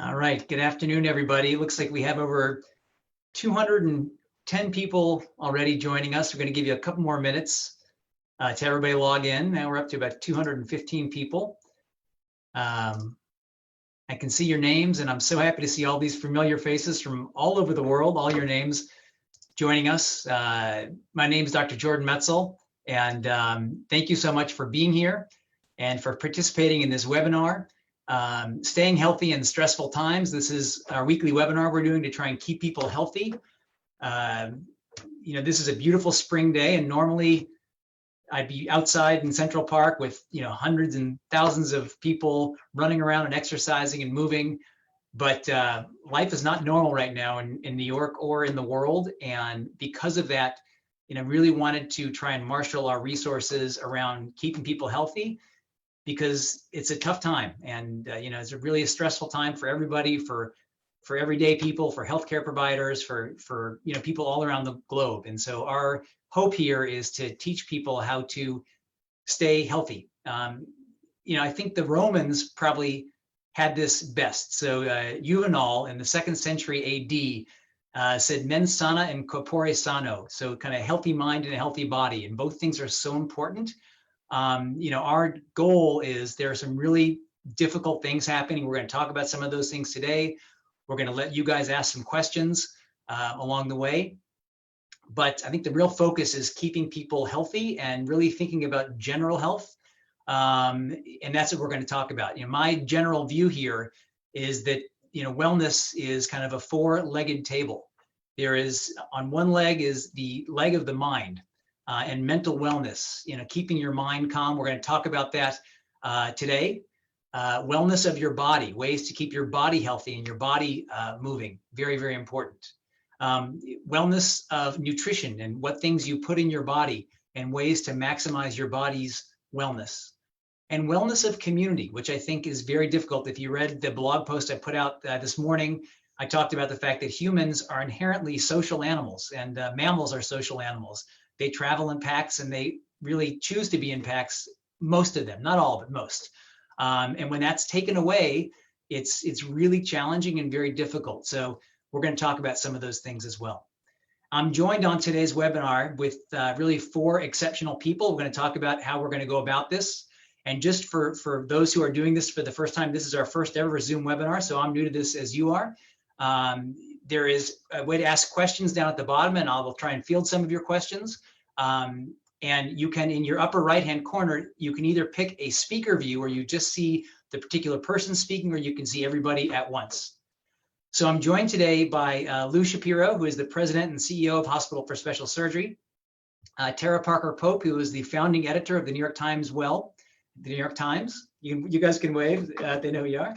All right, good afternoon, everybody. Looks like we have over 210 people already joining us. We're going to give you a couple more minutes to everybody log in. Now we're up to about 215 people. I can see your names, and I'm so happy to see all these familiar faces from all over the world, all your names joining us. My name is Dr. Jordan Metzl, and thank you so much for being here and for participating in this webinar. Staying healthy in stressful times. This is our weekly webinar we're doing to try and keep people healthy. This is a beautiful spring day, and normally I'd be outside in Central Park with hundreds and thousands of people running around and exercising and moving. But life is not normal right now in New York or in the world, and because of that, really wanted to try and marshal our resources around keeping people healthy, because it's a tough time, and it's really a stressful time for everybody, for everyday people, for healthcare providers, for people all around the globe. And so our hope here is to teach people how to stay healthy. I think the Romans probably had this best. So Juvenal in the 2nd century AD said mens sana and corpore sano. So kind of healthy mind and a healthy body, and both things are so important. Our goal is there are some really difficult things happening. We're going to talk about some of those things today. We're going to let you guys ask some questions along the way. But I think the real focus is keeping people healthy and really thinking about general health. And that's what we're going to talk about. My general view here is that, wellness is kind of a four-legged table. There is, on one leg is the leg of the mind. And mental wellness, keeping your mind calm. We're going to talk about that today. Wellness of your body, ways to keep your body healthy and your body moving. Very, very important. Wellness of nutrition and what things you put in your body and ways to maximize your body's wellness. And wellness of community, which I think is very difficult. If you read the blog post I put out this morning, I talked about the fact that humans are inherently social animals, and mammals are social animals. They travel in packs, and they really choose to be in packs, most of them, not all, but most. And when that's taken away, it's really challenging and very difficult. So we're going to talk about some of those things as well. I'm joined on today's webinar with really 4 exceptional people. We're going to talk about how we're going to go about this. And just for those who are doing this for the first time, this is our first ever Zoom webinar, so I'm new to this as you are. There is a way to ask questions down at the bottom, and I will try and field some of your questions. And you can, in your upper right-hand corner, you can either pick a speaker view where you just see the particular person speaking, or you can see everybody at once. So I'm joined today by Lou Shapiro, who is the president and CEO of Hospital for Special Surgery. Tara Parker Pope, who is the founding editor of the New York Times the New York Times. You guys can wave, they know who you are.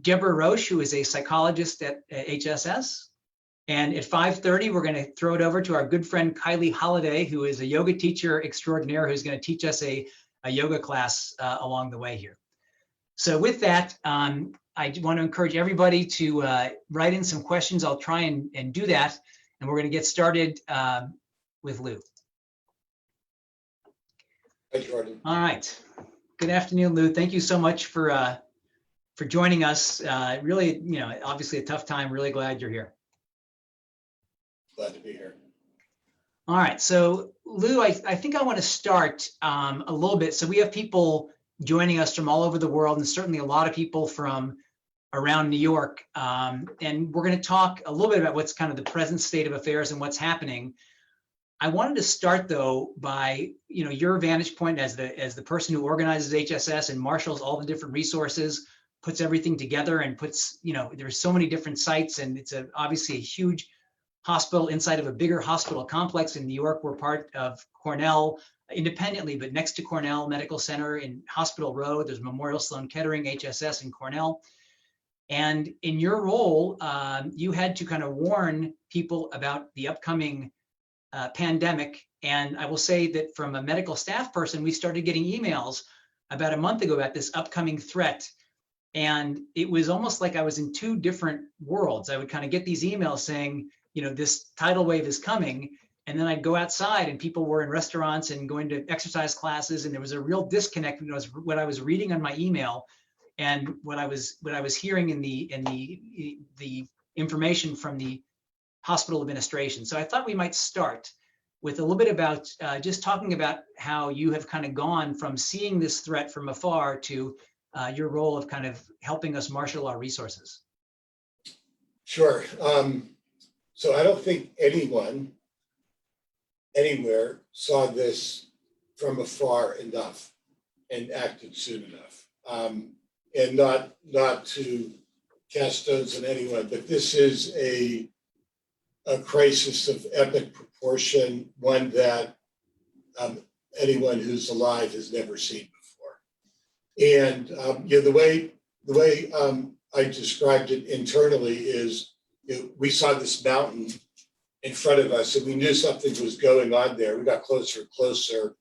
Deb Roch, who is a psychologist at HSS. And at 5:30, we're going to throw it over to our good friend Kylie Holliday, who is a yoga teacher extraordinaire, who's going to teach us a yoga class along the way here. So with that, I want to encourage everybody to write in some questions. I'll try and do that. And we're going to get started with Lou. Hi, Jordan. All right. Good afternoon, Lou. Thank you so much for joining us. Really, obviously a tough time. Really glad you're here. Glad to be here. All right, so Lou, I think I want to start a little bit. So we have people joining us from all over the world, and certainly a lot of people from around New York. And we're going to talk a little bit about what's kind of the present state of affairs and what's happening. I wanted to start though by your vantage point as the person who organizes HSS and marshals all the different resources, puts everything together, and puts there's so many different sites, and it's obviously a huge hospital inside of a bigger hospital complex in New York. We're part of Cornell independently, but next to Cornell Medical Center in Hospital Row, there's Memorial Sloan Kettering, HSS, and Cornell. And in your role, you had to kind of warn people about the upcoming pandemic. And I will say that from a medical staff person, we started getting emails about a month ago about this upcoming threat. And it was almost like I was in 2 different worlds. I would kind of get these emails saying, this tidal wave is coming. And then I'd go outside and people were in restaurants and going to exercise classes. And there was a real disconnect between what I was reading on my email and what I was hearing in the information from the hospital administration. So I thought we might start with a little bit about just talking about how you have kind of gone from seeing this threat from afar to your role of kind of helping us marshal our resources. Sure. So I don't think anyone anywhere saw this from afar enough and acted soon enough. And not to cast stones on anyone, but this is a crisis of epic proportion, one that anyone who's alive has never seen before. And the way I described it internally is, we saw this mountain in front of us, and we knew something was going on there. We got closer and closer.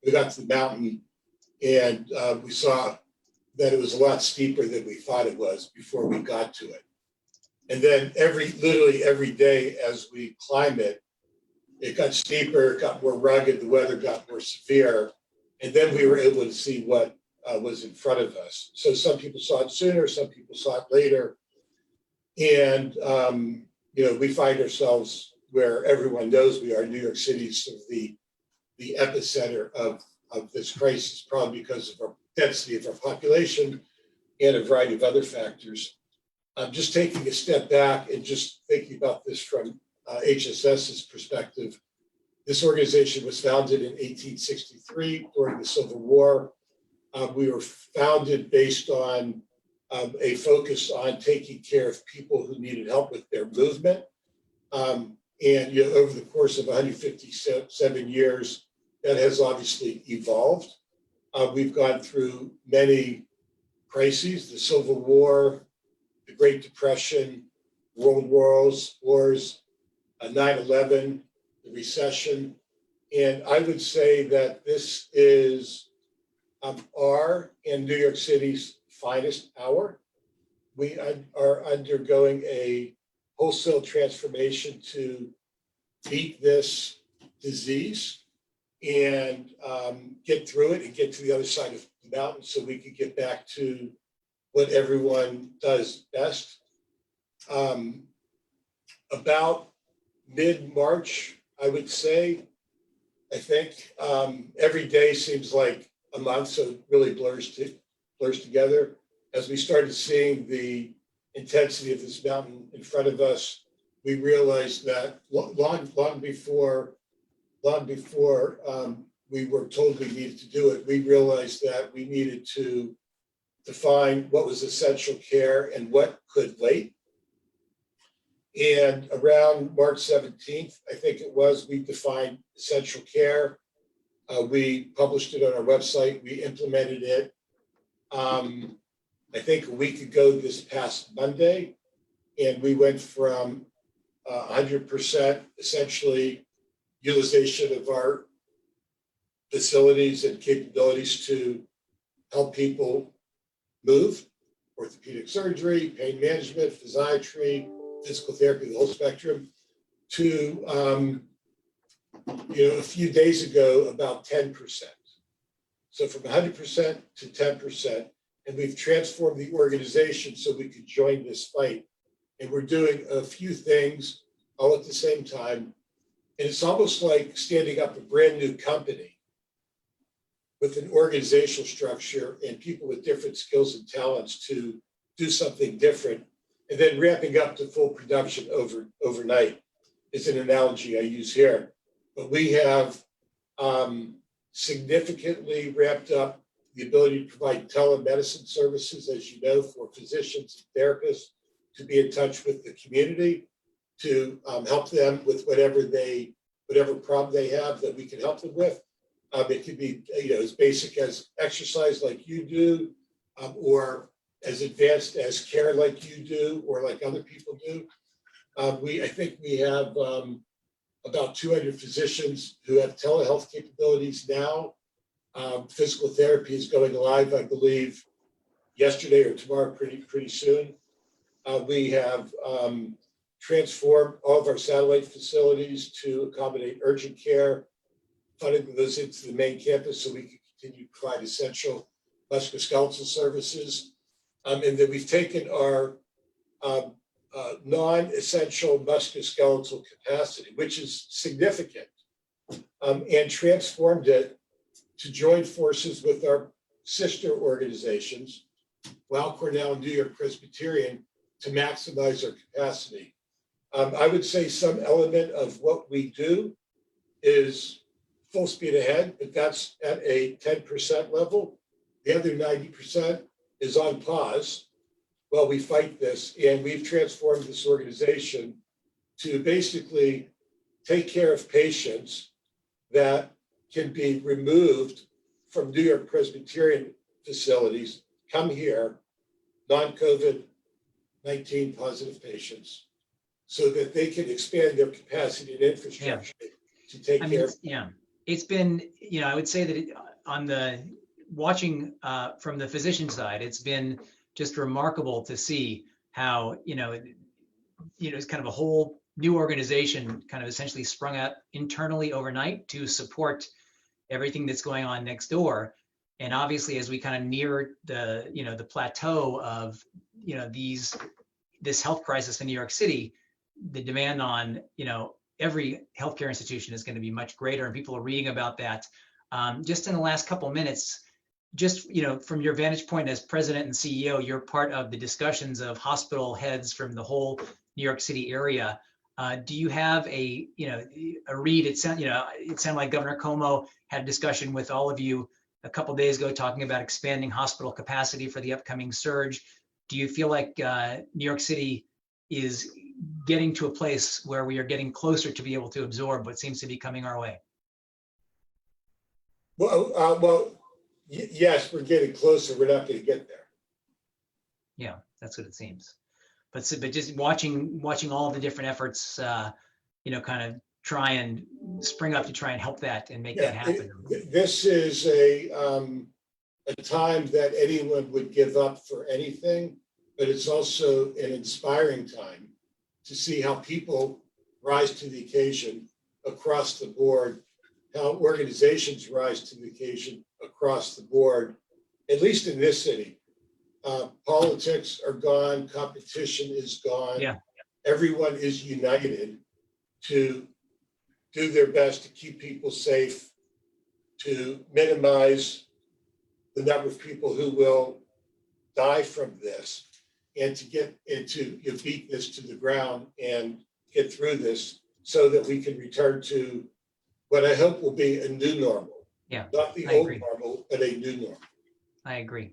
We got to the mountain, and we saw that it was a lot steeper than we thought it was before we got to it. And then literally every day as we climb it, it got steeper, it got more rugged, the weather got more severe, and then we were able to see what was in front of us. So some people saw it sooner, some people saw it later, and we find ourselves where everyone knows we are. New York City is sort of the epicenter of this crisis, probably because of our density of our population and a variety of other factors. I'm just taking a step back and just thinking about this from HSS's perspective. This organization was founded in 1863 during the Civil War. We were founded based on a focus on taking care of people who needed help with their movement. And over the course of 157 years, that has obviously evolved. We've gone through many crises: the Civil War, the Great Depression, World Wars, 9/11, the recession. And I would say that this is our and New York City's finest hour. We are undergoing a wholesale transformation to beat this disease and get through it and get to the other side of the mountain so we can get back to what everyone does best. About mid-March, I would say, I think every day seems like a month, so it really blurs together. As we started seeing the intensity of this mountain in front of us, we realized that long before we were told we needed to do it, we realized that we needed to define what was essential care and what could wait. And around March 17th, I think it was, we defined essential care. We published it on our website. We implemented it, I think a week ago this past Monday. And we went from 100% essentially utilization of our facilities and capabilities to help people move: orthopedic surgery, pain management, physiatry, physical therapy, the whole spectrum, to a few days ago about 10%. So from 100% to 10%, and we've transformed the organization so we could join this fight. And we're doing a few things all at the same time. And it's almost like standing up a brand new company with an organizational structure and people with different skills and talents to do something different, and then ramping up to full production overnight is an analogy I use here. But we have significantly ramped up the ability to provide telemedicine services, as you know, for physicians and therapists to be in touch with the community, to help them with whatever problem they have that we can help them with. It could be as basic as exercise like you do, or as advanced as care like you do, or like other people do. I think we have about 200 physicians who have telehealth capabilities now. Physical therapy is going live, I believe, yesterday or tomorrow, pretty soon. We have transformed all of our satellite facilities to accommodate urgent care, funding those into the main campus so we can continue to provide essential musculoskeletal services. and that we've taken our non-essential musculoskeletal capacity, which is significant, and transformed it to join forces with our sister organizations, Weill Cornell and New York Presbyterian, to maximize our capacity. I would say some element of what we do is full speed ahead, but that's at a 10% level. The other 90% is on pause while we fight this. And we've transformed this organization to basically take care of patients that can be removed from New York Presbyterian facilities, come here, non-COVID-19 positive patients, so that they can expand their capacity and infrastructure to take care of. Yeah, it's been, I would say that on the watching from the physician side, it's been just remarkable to see how, it's kind of a whole new organization kind of essentially sprung out internally overnight to support everything that's going on next door. And obviously, as we kind of near the, the plateau of, this health crisis in New York City, the demand on, every healthcare institution is going to be much greater. And people are reading about that. Just in the last couple of minutes, just, from your vantage point as president and CEO, you're part of the discussions of hospital heads from the whole New York City area. Do you have a read? It sounded like Governor Cuomo had a discussion with all of you a couple of days ago talking about expanding hospital capacity for the upcoming surge. Do you feel like New York City is getting to a place where we are getting closer to be able to absorb what seems to be coming our way? Yes, we're getting closer. We're not going to get there. Yeah, that's what it seems. But just watching all the different efforts, kind of try and spring up to try and help that and make that happen. This is a time that anyone would give up for anything, but it's also an inspiring time to see how people rise to the occasion across the board, how organizations rise to the occasion across the board, at least in this city. Politics are gone, competition is gone. Yeah. Everyone is united to do their best to keep people safe, to minimize the number of people who will die from this, and to beat this to the ground and get through this so that we can return to what I hope will be a new normal. Yeah, not the old normal, but a new normal. I agree.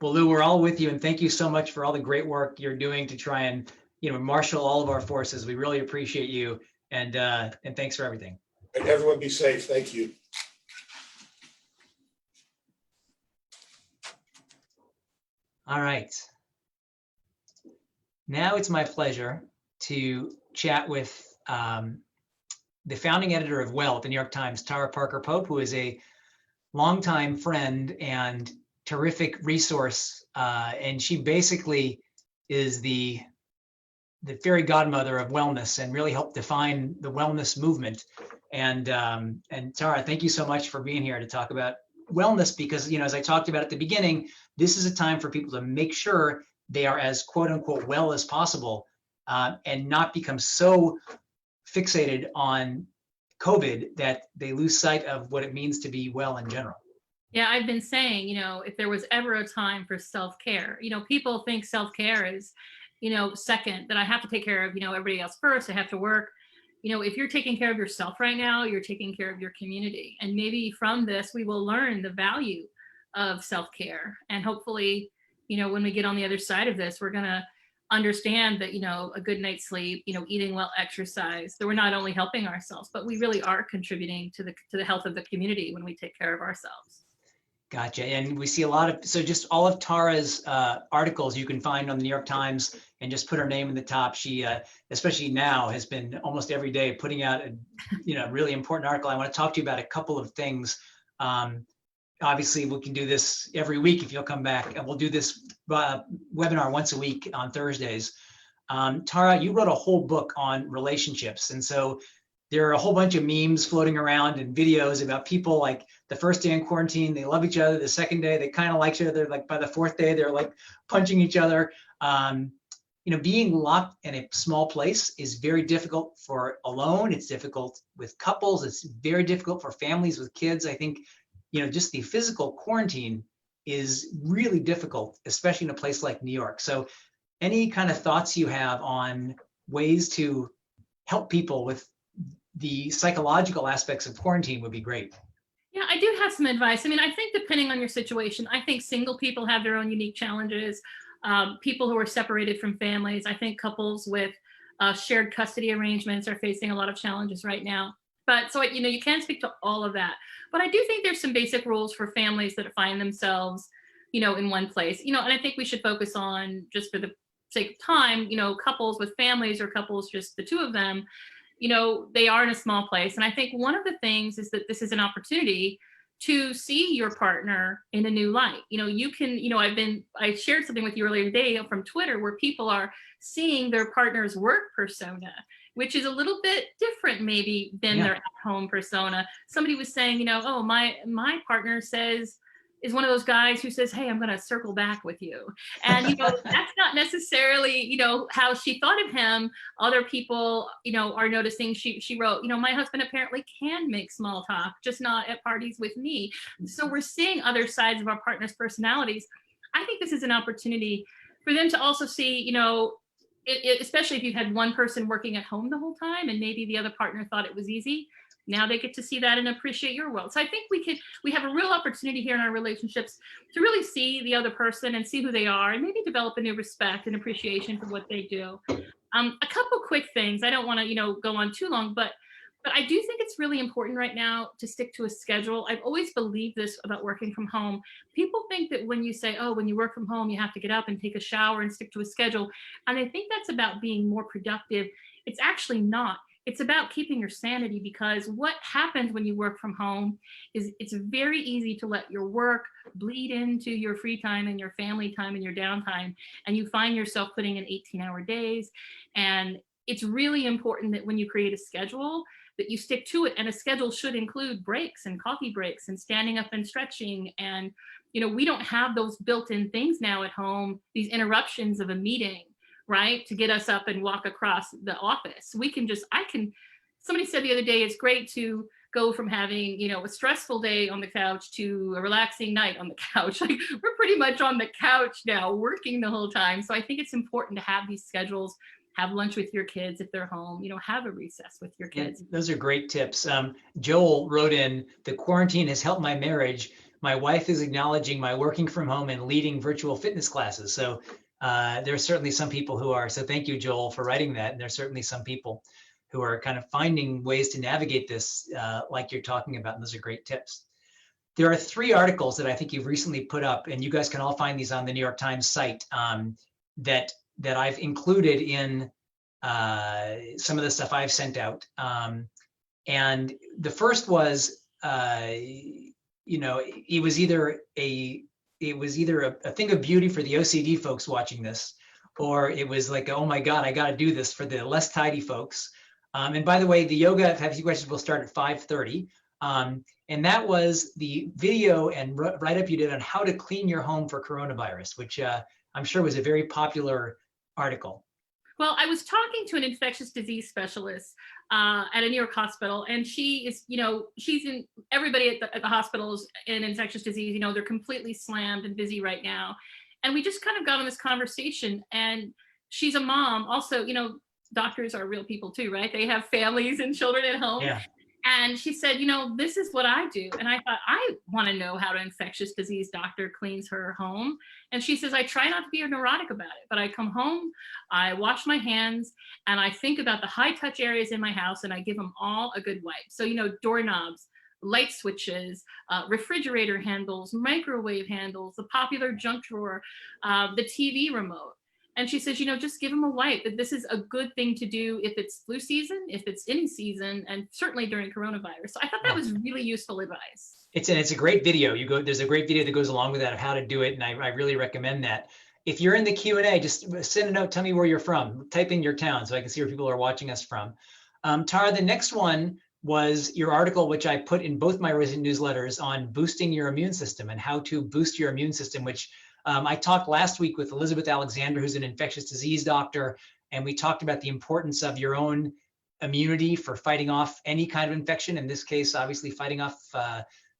Well, Lou, we're all with you, and thank you so much for all the great work you're doing to try and marshal all of our forces. We really appreciate you, and thanks for everything. And everyone be safe. Thank you. All right. Now it's my pleasure to chat with the founding editor of Well at the New York Times, Tara Parker Pope, who is a longtime friend and terrific resource, and she basically is the fairy godmother of wellness and really helped define the wellness movement. And Tara, thank you so much for being here to talk about wellness, because as I talked about at the beginning, this is a time for people to make sure they are as quote unquote well as possible, and not become so fixated on COVID that they lose sight of what it means to be well in general. Yeah, I've been saying, if there was ever a time for self-care, people think self-care is, second, that I have to take care of, everybody else first. I have to work. If you're taking care of yourself right now, you're taking care of your community. And maybe from this, we will learn the value of self-care. And hopefully, when we get on the other side of this, we're going to understand that, a good night's sleep, eating well, exercise, that we're not only helping ourselves, but we really are contributing to the health of the community when we take care of ourselves. Gotcha. And we see a lot of, so just all of Tara's articles you can find on the New York Times, and just put her name in the top. She, especially now, has been almost every day putting out a really important article. I want to talk to you about a couple of things. Obviously, we can do this every week if you'll come back, and we'll do this webinar once a week on Thursdays. Tara, you wrote a whole book on relationships. And so there are a whole bunch of memes floating around and videos about people like the first day in quarantine, they love each other. The second day, they kind of like each other. Like by the fourth day, they're like punching each other. Being locked in a small place is very difficult for alone. It's difficult with couples. It's very difficult for families with kids. I think, just the physical quarantine is really difficult, especially in a place like New York. So any kind of thoughts you have on ways to help people with the psychological aspects of quarantine would be great. Yeah, I do have some advice. I mean, I think depending on your situation, I think single people have their own unique challenges. People who are separated from families, I think couples with shared custody arrangements are facing a lot of challenges right now. But so, you can't speak to all of that. But I do think there's some basic rules for families that find themselves, in one place, and I think we should focus on, just for the sake of time, couples with families or couples, just the two of them, they are in a small place. And I think one of the things is that this is an opportunity to see your partner in a new light. You can, I shared something with you earlier today from Twitter where people are seeing their partner's work persona, which is a little bit different maybe than their at-home persona. Somebody was saying, oh, my partner is one of those guys who says, hey, I'm going to circle back with you. And, that's not necessarily, how she thought of him. Other people, are noticing, she wrote, my husband apparently can make small talk, just not at parties with me. So we're seeing other sides of our partner's personalities. I think this is an opportunity for them to also see, especially if you've had one person working at home the whole time and maybe the other partner thought it was easy. Now they get to see that and appreciate your world. So I think we have a real opportunity here in our relationships to really see the other person and see who they are and maybe develop a new respect and appreciation for what they do. A couple quick things. I don't want to, go on too long, but I do think it's really important right now to stick to a schedule. I've always believed this about working from home. People think that when you say, oh, when you work from home, you have to get up and take a shower and stick to a schedule. And I think that's about being more productive. It's actually not. It's about keeping your sanity, because what happens when you work from home is it's very easy to let your work bleed into your free time and your family time and your downtime. And you find yourself putting in 18-hour days. And it's really important that when you create a schedule, that you stick to it. And a schedule should include breaks and coffee breaks and standing up and stretching. And, we don't have those built-in things now at home, these interruptions of a meeting, right, to get us up and walk across the office. Somebody said the other day, it's great to go from having, a stressful day on the couch to a relaxing night on the couch. Like, we're pretty much on the couch now, working the whole time. So I think it's important to have these schedules, have lunch with your kids if they're home, have a recess with your kids. Those are great tips. Joel wrote in, the quarantine has helped my marriage. My wife is acknowledging my working from home and leading virtual fitness classes. So there's certainly some people who are, so thank you, Joel, for writing that. And there's certainly some people who are kind of finding ways to navigate this like you're talking about. And those are great tips. There are 3 articles that I think you've recently put up, and you guys can all find these on the New York Times site, that I've included in some of the stuff I've sent out. And the first was, it was either a thing of beauty for the OCD folks watching this, or it was like, oh my God, I got to do this for the less tidy folks. And by the way, the yoga, if you have any questions, will start at 5:30. And that was the video and write-up you did on how to clean your home for coronavirus, which I'm sure was a very popular article. Well, I was talking to an infectious disease specialist at a New York hospital, and she is, she's in, everybody at the hospitals in infectious disease, they're completely slammed and busy right now. And we just kind of got on this conversation, and she's a mom. Also, doctors are real people too, right? They have families and children at home. Yeah. And she said, this is what I do. And I thought, I want to know how an infectious disease doctor cleans her home. And she says, I try not to be neurotic about it, but I come home, I wash my hands, and I think about the high touch areas in my house, and I give them all a good wipe. So, doorknobs, light switches, refrigerator handles, microwave handles, the popular junk drawer, the TV remote. And she says, just give them a wipe. That this is a good thing to do if it's flu season, if it's any season, and certainly during coronavirus. So I thought that was really useful advice. It's a great video. There's a great video that goes along with that of how to do it, and I really recommend that. If you're in the Q&A, just send a note. Tell me where you're from. Type in your town so I can see where people are watching us from. Tara, the next one was your article, which I put in both my recent newsletters on boosting your immune system and how to boost your immune system, which I talked last week with Elizabeth Alexander, who's an infectious disease doctor, and we talked about the importance of your own immunity for fighting off any kind of infection. In this case, obviously fighting off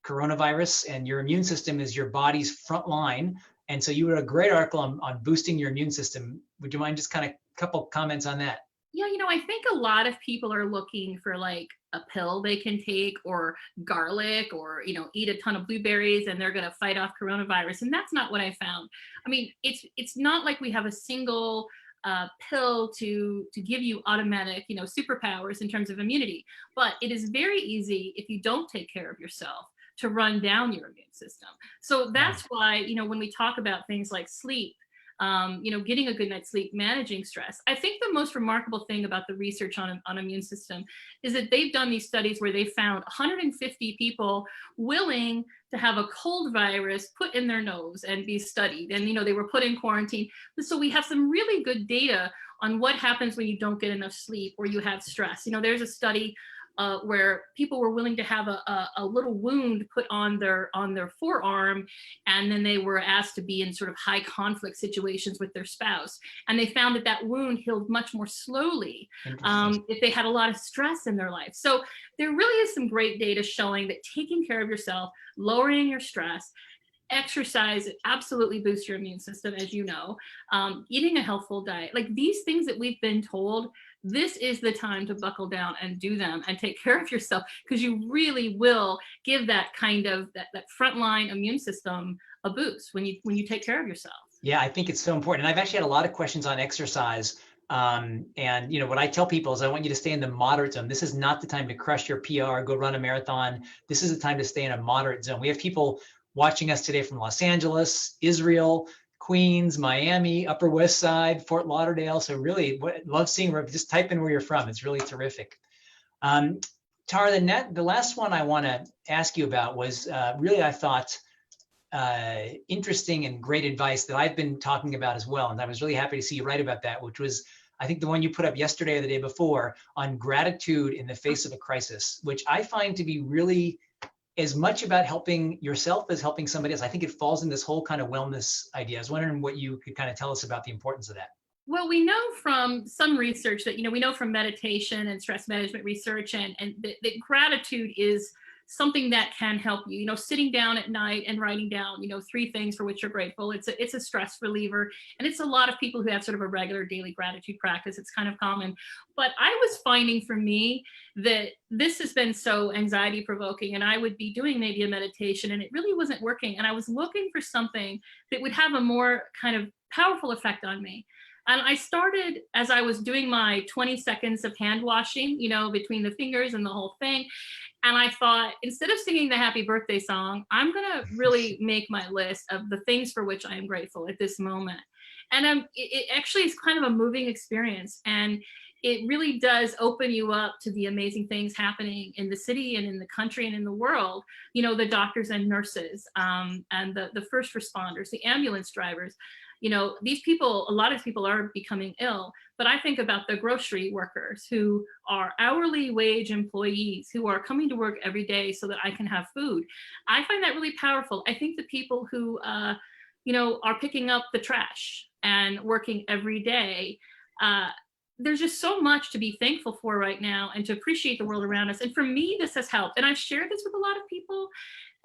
coronavirus, and your immune system is your body's front line. And so you wrote a great article on boosting your immune system. Would you mind just kind of a couple comments on that? Yeah, I think a lot of people are looking for like a pill they can take, or garlic, or, eat a ton of blueberries and they're going to fight off coronavirus. And that's not what I found. I mean, it's not like we have a single pill to give you automatic, superpowers in terms of immunity, but it is very easy if you don't take care of yourself to run down your immune system. So that's why, when we talk about things like sleep, getting a good night's sleep, managing stress. I think the most remarkable thing about the research on immune system is that they've done these studies where they found 150 people willing to have a cold virus put in their nose and be studied. And, they were put in quarantine. So we have some really good data on what happens when you don't get enough sleep or you have stress. There's a study where people were willing to have a little wound put on their forearm, and then they were asked to be in sort of high conflict situations with their spouse, and they found that wound healed much more slowly if they had a lot of stress in their life. So there really is some great data showing that taking care of yourself, lowering your stress, exercise absolutely boosts your immune system, as you know, eating a healthful diet, like these things that we've been told, this is the time to buckle down and do them and take care of yourself, because you really will give that kind of that frontline immune system a boost when you take care of yourself. Yeah, I think it's so important. And I've actually had a lot of questions on exercise. And what I tell people is I want you to stay in the moderate zone. This is not the time to crush your PR, go run a marathon. This is the time to stay in a moderate zone. We have people watching us today from Los Angeles, Israel, Queens, Miami, Upper West Side, Fort Lauderdale. So really love seeing just type in where you're from. It's really terrific. Tara, the last one I want to ask you about was really, I thought, interesting and great advice that I've been talking about as well. And I was really happy to see you write about that, which was, I think, the one you put up yesterday or the day before on gratitude in the face of a crisis, which I find to be really as much about helping yourself as helping somebody else. I think it falls in this whole kind of wellness idea. I was wondering what you could kind of tell us about the importance of that. Well, we know from some research that, we know from meditation and stress management research and that gratitude is something that can help you, sitting down at night and writing down, 3 things for which you're grateful. It's a stress reliever. And it's a lot of people who have sort of a regular daily gratitude practice. It's kind of common. But I was finding for me that this has been so anxiety provoking, and I would be doing maybe a meditation and it really wasn't working. And I was looking for something that would have a more kind of powerful effect on me. And I started, as I was doing my 20 seconds of hand washing, between the fingers and the whole thing. And I thought, instead of singing the happy birthday song, I'm going to really make my list of the things for which I am grateful at this moment. And it actually is kind of a moving experience. And it really does open you up to the amazing things happening in the city and in the country and in the world. The doctors and nurses, and the first responders, the ambulance drivers. These people, a lot of people are becoming ill, but I think about the grocery workers who are hourly wage employees who are coming to work every day so that I can have food. I find that really powerful. I think the people who, are picking up the trash and working every day, there's just so much to be thankful for right now and to appreciate the world around us. And for me, this has helped. And I've shared this with a lot of people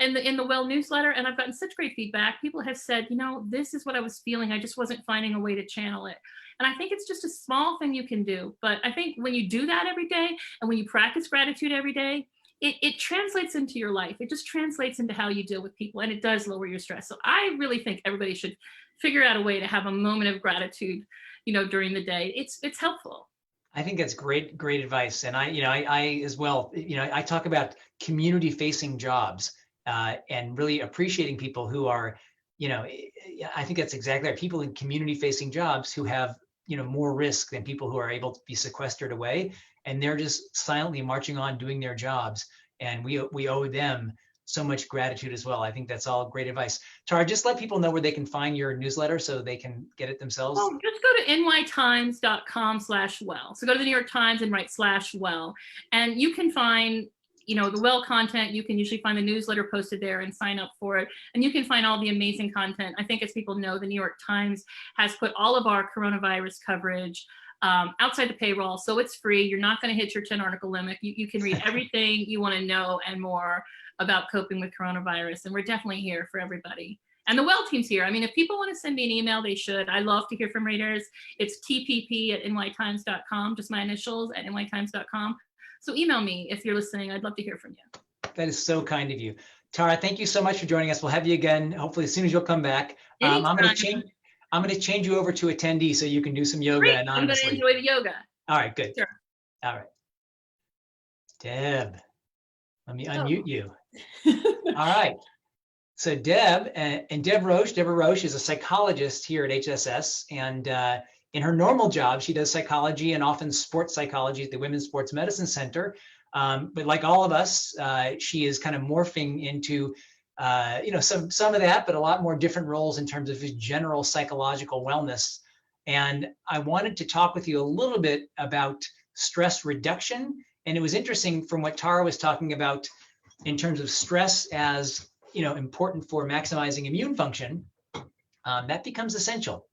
in the Well newsletter, and I've gotten such great feedback. People have said, this is what I was feeling. I just wasn't finding a way to channel it. And I think it's just a small thing you can do. But I think when you do that every day and when you practice gratitude every day, it translates into your life. It just translates into how you deal with people, and it does lower your stress. So I really think everybody should figure out a way to have a moment of gratitude, during the day. It's helpful. I think that's great advice. And I as well, I talk about community facing jobs. And really appreciating people who are, I think that's exactly right. People in community facing jobs who have, more risk than people who are able to be sequestered away. And they're just silently marching on doing their jobs. And we owe them so much gratitude as well. I think that's all great advice. Tara, just let people know where they can find your newsletter so they can get it themselves. Oh, just go to nytimes.com/well. So go to the New York Times and write /well. And you can find, the well content. You can usually find the newsletter posted there and sign up for it. And you can find all the amazing content. I think as people know, the New York Times has put all of our coronavirus coverage outside the paywall. So it's free. You're not going to hit your 10 article limit. You can read everything you want to know and more about coping with coronavirus. And we're definitely here for everybody. And the Well team's here. I mean, if people want to send me an email, they should. I love to hear from readers. It's tpp@nytimes.com, just my initials at nytimes.com. So email me if you're listening. I'd love to hear from you. That is so kind of you. Tara, thank you so much for joining us. We'll have you again, hopefully as soon as you'll come back. I'm going to change you over to attendee so you can do some yoga. Great. anonymously. I'm going to enjoy the yoga. All right, good. Sure. All right. Deb, let me unmute you. All right. So Deb and Deb Roch is a psychologist here at HSS, and in her normal job, she does psychology and often sports psychology at the Women's Sports Medicine Center. But like all of us, she is kind of morphing into some of that, but a lot more different roles in terms of just general psychological wellness. And I wanted to talk with you a little bit about stress reduction. And it was interesting from what Tara was talking about in terms of stress as important for maximizing immune function. That becomes essential.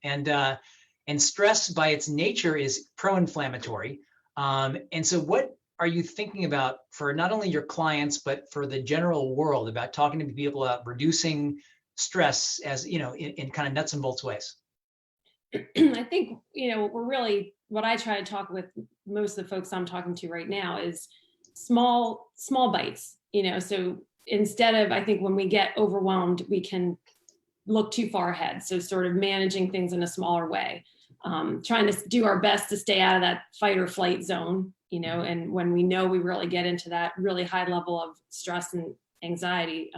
And stress by its nature is pro-inflammatory. And so what are you thinking about for not only your clients, but for the general world about talking to people about reducing stress as, in kind of nuts and bolts ways? I think, we're really, what I try to talk with most of the folks I'm talking to right now is small bites, so instead of, I think when we get overwhelmed, we can look too far ahead. So sort of managing things in a smaller way, trying to do our best to stay out of that fight or flight zone, and when we know we really get into that really high level of stress and anxiety.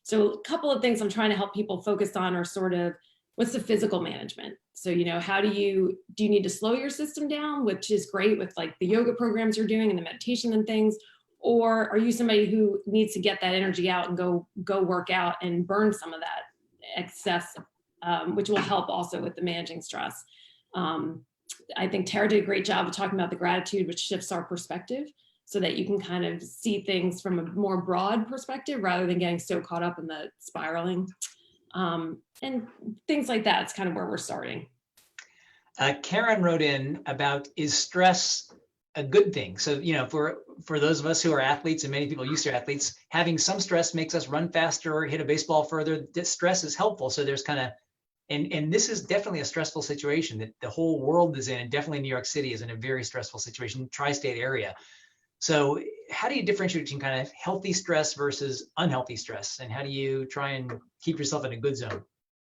So a couple of things I'm trying to help people focus on are sort of, what's the physical management? So, how do you need to slow your system down, which is great with like the yoga programs you're doing and the meditation and things, or are you somebody who needs to get that energy out and go work out and burn some of that excess, which will help also with the managing stress. I think Tara did a great job of talking about the gratitude, which shifts our perspective so that you can kind of see things from a more broad perspective rather than getting so caught up in the spiraling. And things like that. It's kind of where we're starting. Karen wrote in about, is stress a good thing? So, for those of us who are athletes, and many people used to athletes, having some stress makes us run faster or hit a baseball further. This stress is helpful. So there's kind of, and this is definitely a stressful situation that the whole world is in, and definitely New York City is in a very stressful situation, tri-state area. So how do you differentiate between kind of healthy stress versus unhealthy stress? And how do you try and keep yourself in a good zone?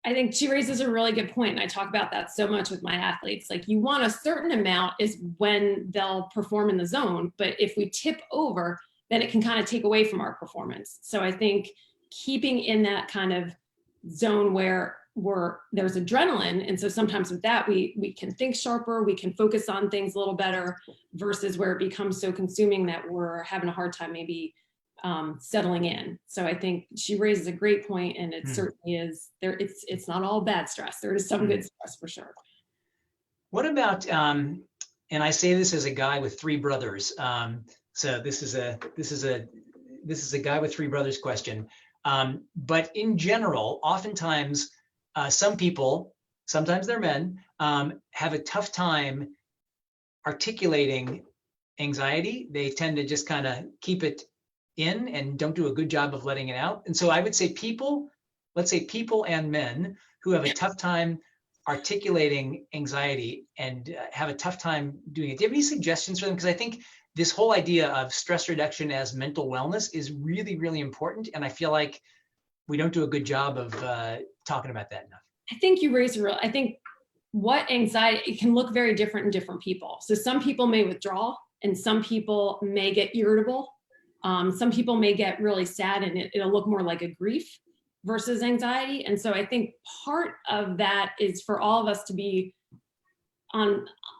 I think she raises a really good point. And I talk about that so much with my athletes. Like, you want a certain amount is when they'll perform in the zone. But if we tip over, then it can kind of take away from our performance. So I think keeping in that kind of zone where there's adrenaline. And so sometimes with that, we can think sharper, we can focus on things a little better versus where it becomes so consuming that we're having a hard time maybe settling in. So I think she raises a great point, and it certainly is there. It's not all bad stress. There is some good stress for sure. What about, and I say this as a guy with three brothers. So this is a guy with three brothers question. But in general, oftentimes, some people, sometimes they're men, have a tough time articulating anxiety. They tend to just kind of keep it in and don't do a good job of letting it out. And so I would say let's say people and men who have a tough time articulating anxiety and have a tough time doing it. Do you have any suggestions for them? Because I think this whole idea of stress reduction as mental wellness is really, really important. And I feel like we don't do a good job of talking about that enough. I think you raised I think what anxiety, it can look very different in different people. So some people may withdraw and some people may get irritable. Some people may get really sad and it'll look more like a grief versus anxiety. And so I think part of that is for all of us to be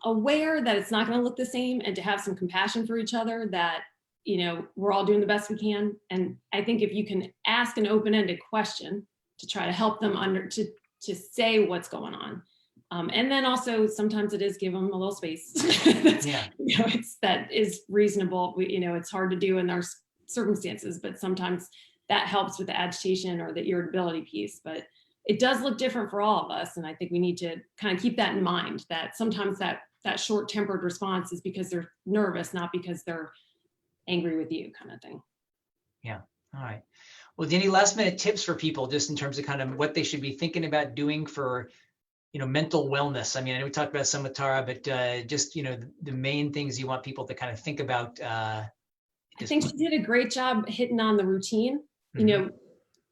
aware that it's not going to look the same and to have some compassion for each other, that we're all doing the best we can. And I think if you can ask an open-ended question to try to help them to say what's going on. And then also sometimes it is give them a little space. Yeah. That is reasonable. It's hard to do in our circumstances, but sometimes that helps with the agitation or the irritability piece. But it does look different for all of us. And I think we need to kind of keep that in mind, that sometimes that short-tempered response is because they're nervous, not because they're angry with you, kind of thing. Yeah. All right. Well, any last minute tips for people just in terms of kind of what they should be thinking about doing for, mental wellness? I mean, I know we talked about some with Tara, but just, the main things you want people to kind of think about. I think she did a great job hitting on the routine.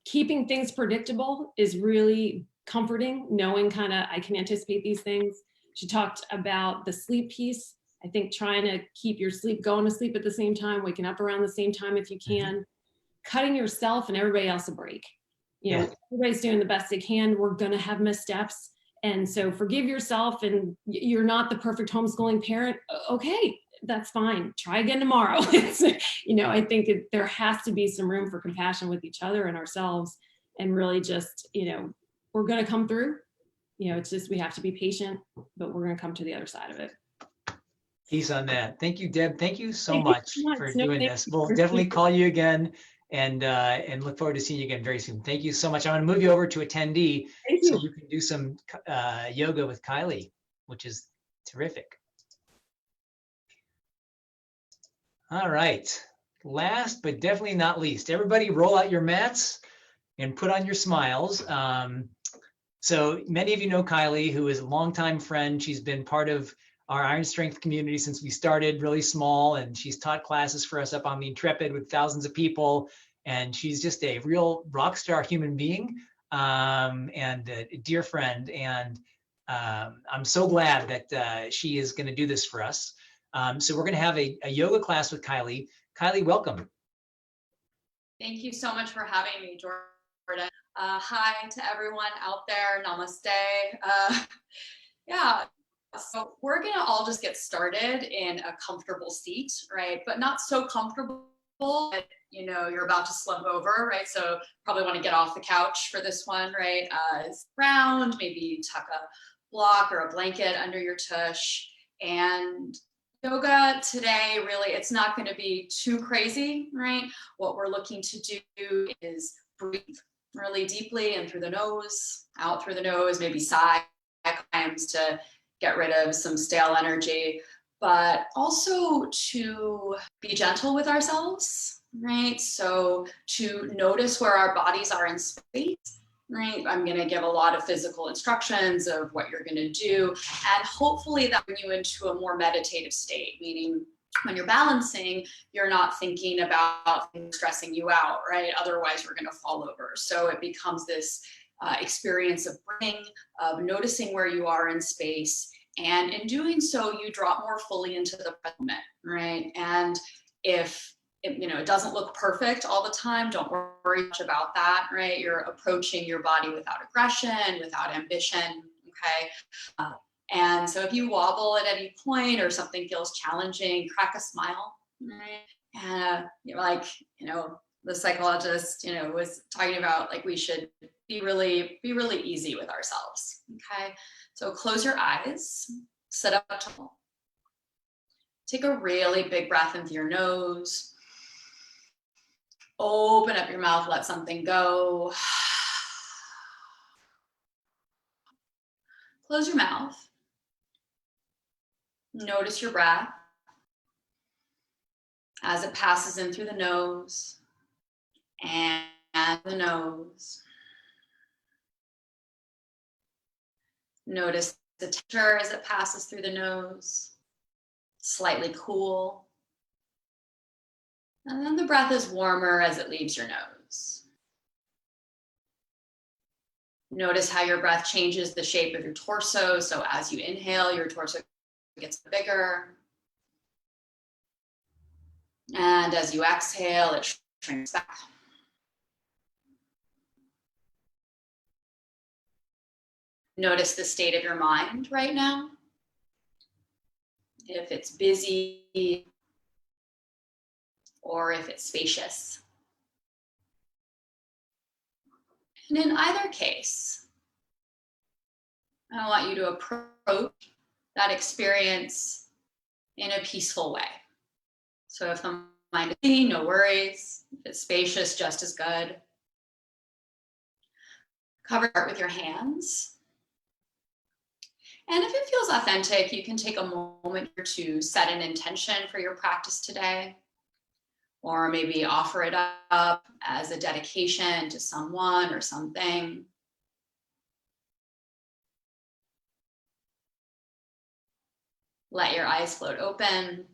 Keeping things predictable is really comforting, knowing kind of I can anticipate these things. She talked about the sleep piece. I think trying to keep your sleep, going to sleep at the same time, waking up around the same time if you can, cutting yourself and everybody else a break. Everybody's doing the best they can. We're going to have missteps. And so forgive yourself, and you're not the perfect homeschooling parent. Okay, that's fine. Try again tomorrow. I think there has to be some room for compassion with each other and ourselves, and really just, we're going to come through. It's just, we have to be patient, but we're going to come to the other side of it. Peace on that. Thank you, Deb. Thank you so much for doing this. We'll for definitely call you again and look forward to seeing you again very soon. Thank you so much. I'm going to move you over to attendee so you can do some yoga with Kylie, which is terrific. All right. Last but definitely not least, everybody roll out your mats and put on your smiles. So many of you know Kylie, who is a longtime friend. She's been part of our Iron Strength community since we started really small, and she's taught classes for us up on the Intrepid with thousands of people. And she's just a real rock star human being and a dear friend. And I'm so glad that she is going to do this for us. So we're going to have a yoga class with Kylie. Kylie, welcome. Thank you so much for having me, Jordan. Hi to everyone out there. Namaste. So we're going to all just get started in a comfortable seat, right? But not so comfortable that, you're about to slump over, right? So probably want to get off the couch for this one, right? Round, maybe tuck a block or a blanket under your tush. And yoga today, really, it's not going to be too crazy, right? What we're looking to do is breathe really deeply in through the nose, out through the nose, maybe sigh times to get rid of some stale energy, but also to be gentle with ourselves, right? So to notice where our bodies are in space, right? I'm going to give a lot of physical instructions of what you're going to do, and hopefully that bring you into a more meditative state, meaning when you're balancing, you're not thinking about things stressing you out, right? Otherwise, you're going to fall over. So it becomes this experience of breathing, of noticing where you are in space. And in doing so, you drop more fully into the present, right? And if it doesn't look perfect all the time, don't worry much about that, right? You're approaching your body without aggression, without ambition, okay? And so if you wobble at any point or something feels challenging, crack a smile, right? And the psychologist, was talking about we should be really easy with ourselves, okay? So close your eyes, sit up tall. Take a really big breath into your nose. Open up your mouth, let something go. Close your mouth. Notice your breath as it passes in through the nose and the nose. Notice the temperature as it passes through the nose, slightly cool. And then the breath is warmer as it leaves your nose. Notice how your breath changes the shape of your torso. So as you inhale, your torso gets bigger. And as you exhale, it shrinks back. Notice the state of your mind right now. If it's busy or if it's spacious. And in either case, I want you to approach that experience in a peaceful way. So if the mind is busy, no worries. If it's spacious, just as good. Cover your heart with your hands. And if it feels authentic, you can take a moment here to set an intention for your practice today, or maybe offer it up as a dedication to someone or something. Let your eyes float open.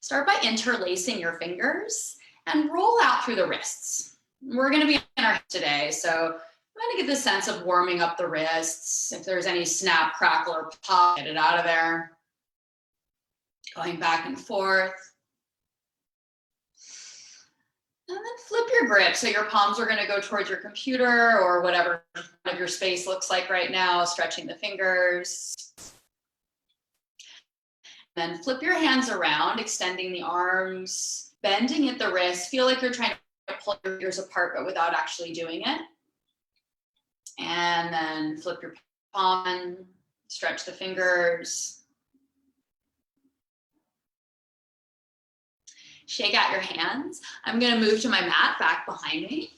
Start by interlacing your fingers and roll out through the wrists. We're going to be in our hips today, so I'm going to get the sense of warming up the wrists. If there's any snap, crackle, or pop, get it out of there. Going back and forth. And then flip your grip. So your palms are going to go towards your computer or whatever your space looks like right now, stretching the fingers. Then flip your hands around, extending the arms, bending at the wrist. Feel like you're trying to pull your fingers apart, but without actually doing it. And then flip your palm, stretch the fingers. Shake out your hands. I'm going to move to my mat back behind me.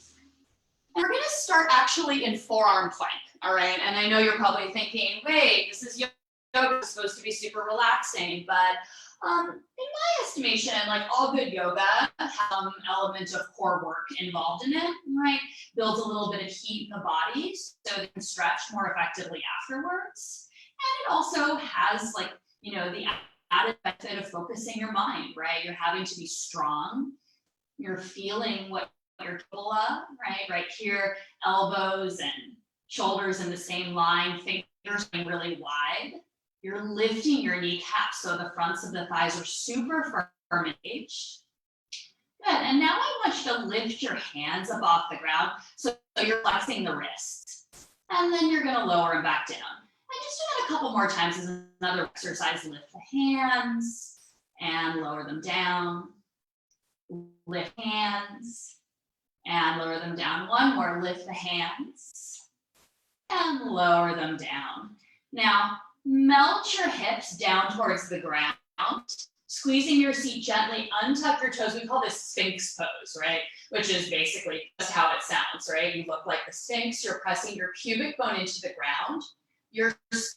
And we're going to start actually in forearm plank, all right? And I know you're probably thinking, wait, this is yoga, it's supposed to be super relaxing, but in my estimation, like all good yoga has some element of core work involved in it, right? Builds a little bit of heat in the body so it can stretch more effectively afterwards. And it also has like, you know, the added benefit of focusing your mind, right? You're having to be strong. You're feeling what you're capable of, right? Right here, elbows and shoulders in the same line, fingers going really wide. You're lifting your kneecaps so the fronts of the thighs are super firm and engaged. Good, and now I want you to lift your hands up off the ground so you're flexing the wrists. And then you're gonna lower them back down. And just do that a couple more times as another exercise. Lift the hands and lower them down. Lift hands and lower them down. One more, lift the hands and lower them down. Now, melt your hips down towards the ground, squeezing your seat gently, untuck your toes. We call this Sphinx pose, right? Which is basically just how it sounds, right? You look like the Sphinx, you're pressing your pubic bone into the ground. The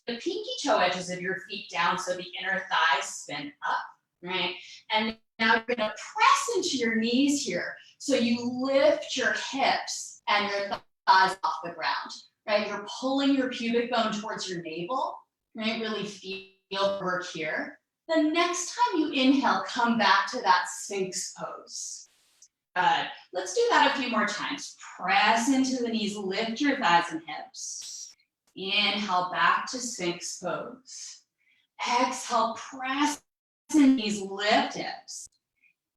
pinky toe edges of your feet down so the inner thighs spin up, right? And now you're gonna press into your knees here. So you lift your hips and your thighs off the ground, right? You're pulling your pubic bone towards your navel, right? Really feel work here. The next time you inhale, come back to that Sphinx pose. Good. Let's do that a few more times. Press into the knees, lift your thighs and hips. Inhale, back to Sphinx pose. Exhale, press in knees, lift hips.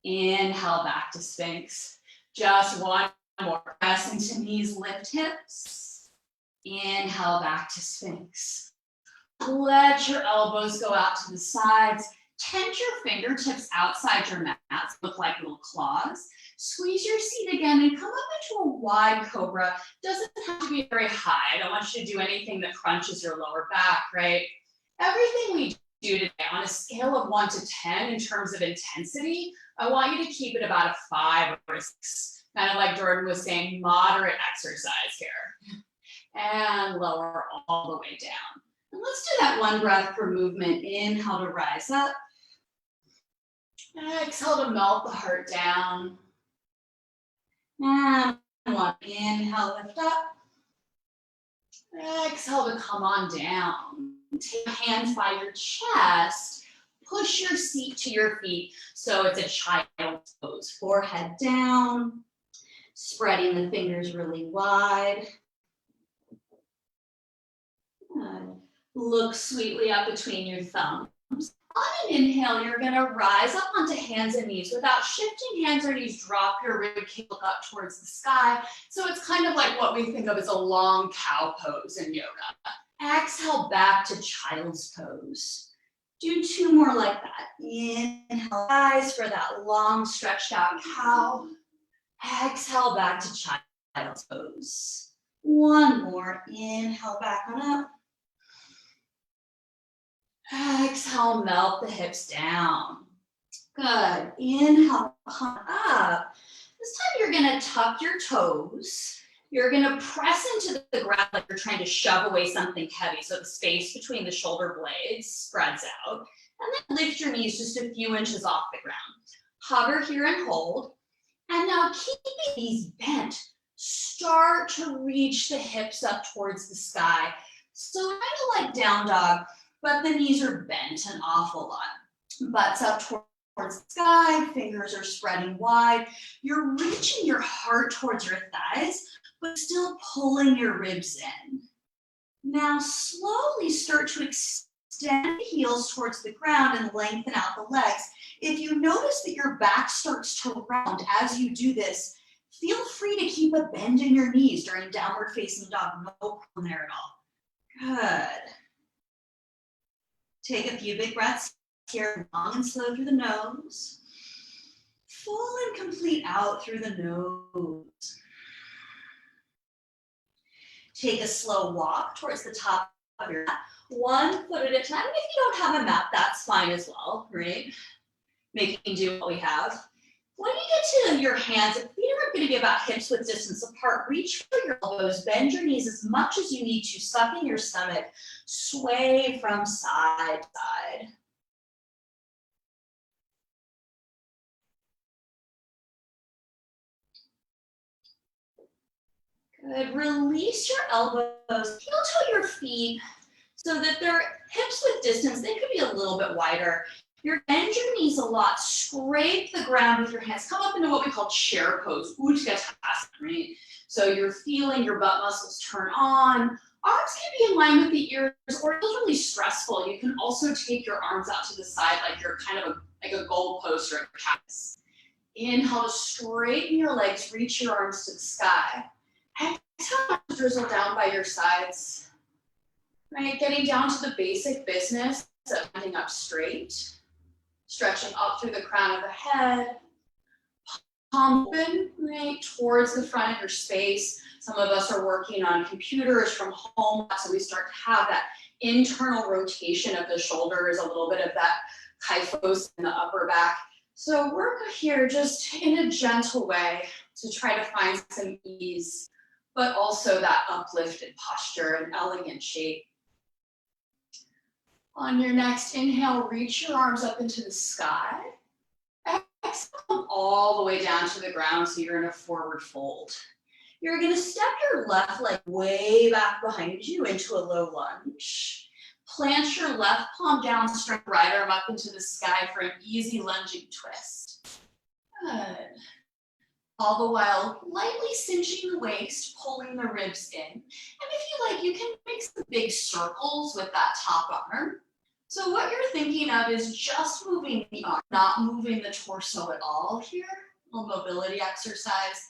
Inhale, back to Sphinx. Just one more. Press into knees, lift hips. Inhale, back to Sphinx. Let your elbows go out to the sides. Tent your fingertips outside your mat, look like little claws. Squeeze your seat again and come up into a wide cobra. Doesn't have to be very high. I don't want you to do anything that crunches your lower back, right? Everything we do today on a scale of 1 to 10 in terms of intensity, I want you to keep it about a 5 or a 6. Kind of like Jordan was saying, moderate exercise here. And lower all the way down. And let's do that one breath per movement. Inhale to rise up. Exhale to melt the heart down. And one. Inhale, lift up. Exhale to come on down. Take hands by your chest. Push your seat to your feet so it's a child's pose. Forehead down. Spreading the fingers really wide. Good. Look sweetly up between your thumbs. On an inhale, you're going to rise up onto hands and knees. Without shifting hands or knees, drop your rib cage, look up towards the sky. So it's kind of like what we think of as a long cow pose in yoga. Exhale back to child's pose. Do 2 more like that. Inhale, rise for that long stretched out cow. Exhale back to child's pose. 1 more. Inhale back on up. Exhale, melt the hips down. Good. Inhale, come up. This time you're going to tuck your toes. You're going to press into the ground like you're trying to shove away something heavy. So the space between the shoulder blades spreads out. And then lift your knees just a few inches off the ground. Hover here and hold. And now keeping these bent, start to reach the hips up towards the sky. So kind of like down dog, but the knees are bent an awful lot. Butts up towards the sky, fingers are spreading wide. You're reaching your heart towards your thighs, but still pulling your ribs in. Now slowly start to extend the heels towards the ground and lengthen out the legs. If you notice that your back starts to round as you do this, feel free to keep a bend in your knees during downward facing dog. No problem there at all. Good. Take a few big breaths here, long and slow through the nose. Full and complete out through the nose. Take a slow walk towards the top of your mat, 1 foot at a time. If you don't have a mat, that's fine as well, right? Making do what we have. When you get to your hands, if feet are going to be about hips width distance apart, reach for your elbows, bend your knees as much as you need to, suck in your stomach, sway from side to side. Good. Release your elbows, heel toe your feet so that their hips width distance, they could be a little bit wider. You're bend your knees a lot, scrape the ground with your hands, come up into what we call chair pose, Utkatasana, right? So you're feeling your butt muscles turn on. Arms can be in line with the ears, or if it's really stressful, you can also take your arms out to the side like you're kind of like a goalpost or a cactus. Inhale to straighten your legs, reach your arms to the sky. Exhale to drizzle down by your sides, right? Getting down to the basic business of standing up straight. Stretching up through the crown of the head, palm open, right, towards the front of your space. Some of us are working on computers from home, so we start to have that internal rotation of the shoulders, a little bit of that kyphos in the upper back. So work here just in a gentle way to try to find some ease, but also that uplifted posture and elegant shape. On your next inhale, reach your arms up into the sky. Exhale, come all the way down to the ground so you're in a forward fold. You're going to step your left leg way back behind you into a low lunge. Plant your left palm down, straight right arm up into the sky for an easy lunging twist. Good. All the while lightly cinching the waist, pulling the ribs in. And if you like, you can make some big circles with that top arm. So what you're thinking of is just moving the arm, not moving the torso at all here. A little mobility exercise.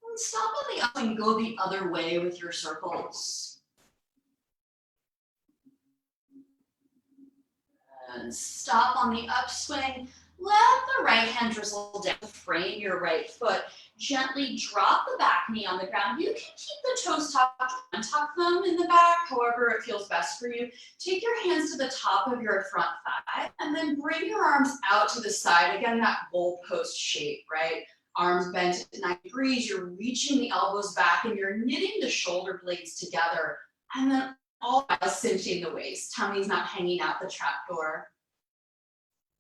And stop on the up and go the other way with your circles. And stop on the upswing. Let the right hand drizzle down to frame your right foot. Gently drop the back knee on the ground. You can keep the toes tucked and tuck them in the back, however it feels best for you. Take your hands to the top of your front thigh and then bring your arms out to the side. Again, that goalpost shape, right? Arms bent at 90 degrees. You're reaching the elbows back and you're knitting the shoulder blades together. And then all while cinching the waist. Tummy's not hanging out the trapdoor.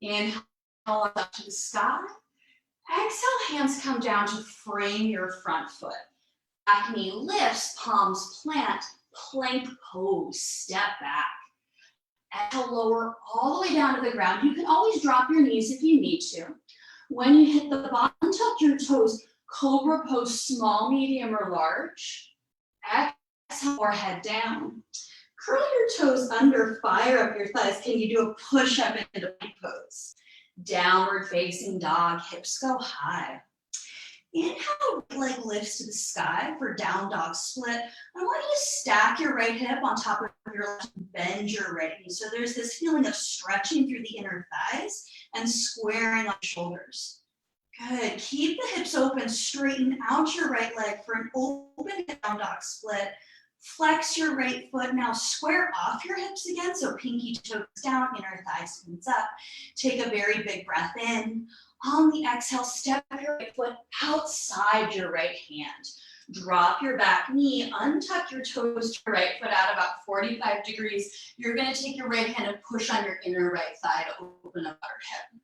Inhale up to the sky. Exhale, hands come down to frame your front foot. Back knee lifts, palms plant, plank pose, step back. Exhale, lower all the way down to the ground. You can always drop your knees if you need to. When you hit the bottom, tuck your toes, cobra pose, small, medium, or large. Exhale, or head down. Curl your toes under, fire up your thighs. Can you do a push up into plank pose? Downward facing dog, hips go high. Inhale, right leg lifts to the sky for down dog split. I want you to stack your right hip on top of your left and bend your right knee. So there's this feeling of stretching through the inner thighs and squaring on the shoulders. Good. Keep the hips open. Straighten out your right leg for an open down dog split. Flex your right foot. Now square off your hips again. So pinky toes down, inner thigh squeeze up. Take a very big breath in. On the exhale, step your right foot outside your right hand. Drop your back knee, untuck your toes to your right foot out about 45 degrees. You're going to take your right hand and push on your inner right thigh to open up our hip.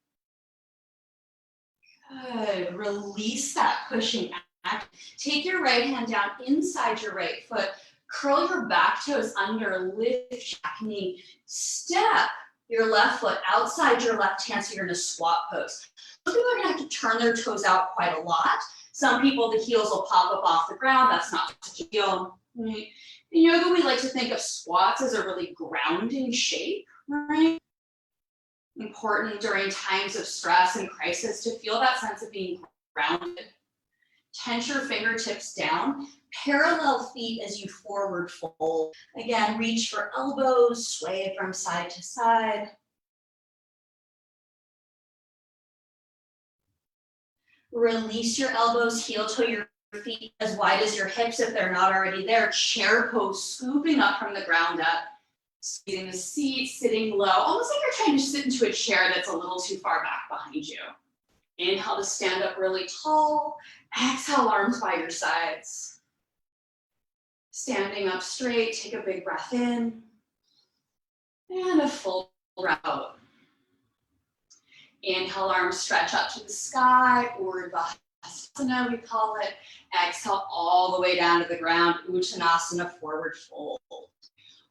Good. Release that pushing act. Take your right hand down inside your right foot. Curl your back toes under, lift your back knee. Step your left foot outside your left hand, so you're in a squat pose. Some people are going to have to turn their toes out quite a lot. Some people, the heels will pop up off the ground. That's not such a deal. Right? In yoga, we like to think of squats as a really grounding shape, right? Important during times of stress and crisis to feel that sense of being grounded. Tense your fingertips down. Parallel feet as you forward fold. Again, reach for elbows, sway from side to side. Release your elbows, heel toe your feet as wide as your hips if they're not already there. Chair pose, scooping up from the ground up. Squeezing the seat, sitting low, almost like you're trying to sit into a chair that's a little too far back behind you. Inhale to stand up really tall. Exhale, arms by your sides. Standing up straight, take a big breath in. And a full breath out. Inhale, arms stretch up to the sky, Urdhvasana we call it. Exhale all the way down to the ground, Uttanasana, forward fold.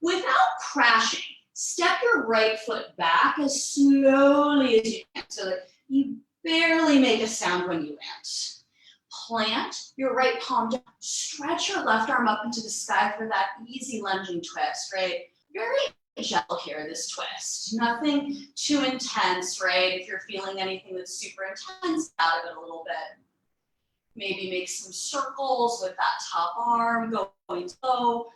Without crashing, step your right foot back as slowly as you can so that you barely make a sound when you land. Plant your right palm down, stretch your left arm up into the sky for that easy lunging twist, right? Very gentle here, this twist. Nothing too intense, right? If you're feeling anything that's super intense, out of it a little bit. Maybe make some circles with that top arm, going low.